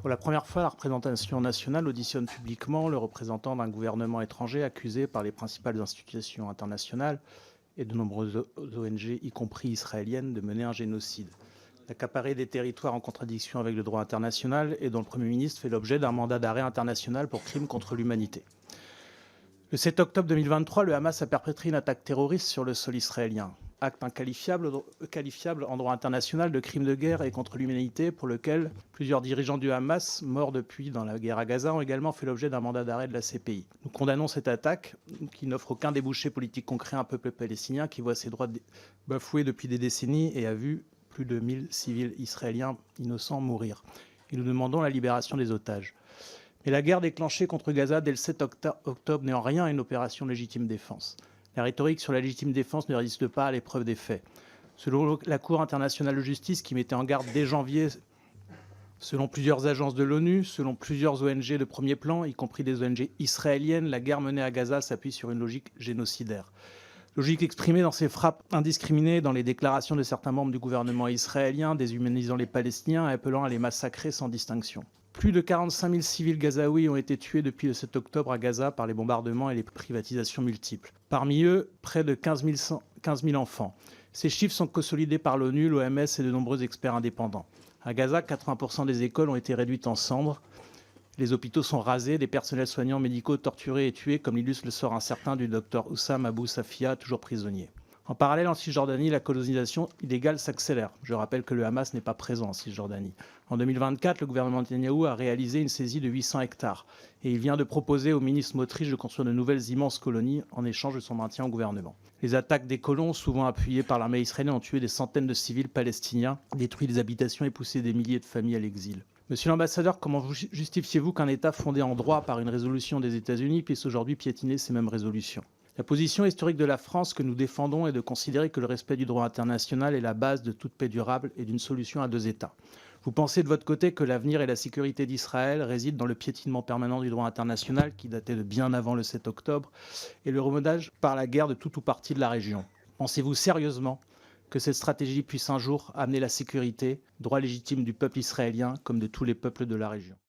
Pour la première fois, la représentation nationale auditionne publiquement le représentant d'un gouvernement étranger accusé par les principales institutions internationales et de nombreuses ONG, y compris israéliennes, de mener un génocide. L'accaparé des territoires en contradiction avec le droit international et dont le Premier ministre fait l'objet d'un mandat d'arrêt international pour crimes contre l'humanité. Le 7 octobre 2023, le Hamas a perpétré une attaque terroriste sur le sol israélien. Acte qualifiable en droit international de crime de guerre et contre l'humanité pour lequel plusieurs dirigeants du Hamas, morts depuis dans la guerre à Gaza, ont également fait l'objet d'un mandat d'arrêt de la CPI. Nous condamnons cette attaque qui n'offre aucun débouché politique concret à un peuple palestinien qui voit ses droits bafoués depuis des décennies et a vu plus de 1000 civils israéliens innocents mourir. Et nous demandons la libération des otages. Mais la guerre déclenchée contre Gaza dès le 7 octobre n'est en rien une opération de légitime défense. La rhétorique sur la légitime défense ne résiste pas à l'épreuve des faits. Selon la Cour internationale de justice, qui mettait en garde dès janvier, selon plusieurs agences de l'ONU, selon plusieurs ONG de premier plan, y compris des ONG israéliennes, la guerre menée à Gaza s'appuie sur une logique génocidaire. Logique exprimée dans ces frappes indiscriminées, dans les déclarations de certains membres du gouvernement israélien, déshumanisant les Palestiniens et appelant à les massacrer sans distinction. Plus de 45 000 civils gazaouis ont été tués depuis le 7 octobre à Gaza par les bombardements et les privatisations multiples. Parmi eux, près de 15 000 enfants. Ces chiffres sont consolidés par l'ONU, l'OMS et de nombreux experts indépendants. À Gaza, 80% des écoles ont été réduites en cendres. Les hôpitaux sont rasés, des personnels soignants médicaux torturés et tués, comme l'illustre le sort incertain du docteur Oussam Abou Safia, toujours prisonnier. En parallèle, en Cisjordanie, la colonisation illégale s'accélère. Je rappelle que le Hamas n'est pas présent en Cisjordanie. En 2024, le gouvernement Netanyahou a réalisé une saisie de 800 hectares et il vient de proposer au ministre Smotrich de construire de nouvelles immenses colonies en échange de son maintien au gouvernement. Les attaques des colons, souvent appuyées par l'armée israélienne, ont tué des centaines de civils palestiniens, détruit des habitations et poussé des milliers de familles à l'exil. Monsieur l'ambassadeur, comment justifiez-vous qu'un État fondé en droit par une résolution des États-Unis puisse aujourd'hui piétiner ces mêmes résolutions ? La position historique de la France que nous défendons est de considérer que le respect du droit international est la base de toute paix durable et d'une solution à deux États. Vous pensez de votre côté que l'avenir et la sécurité d'Israël résident dans le piétinement permanent du droit international qui datait de bien avant le 7 octobre et le remodage par la guerre de tout ou partie de la région. Pensez-vous sérieusement que cette stratégie puisse un jour amener la sécurité, droit légitime du peuple israélien comme de tous les peuples de la région ?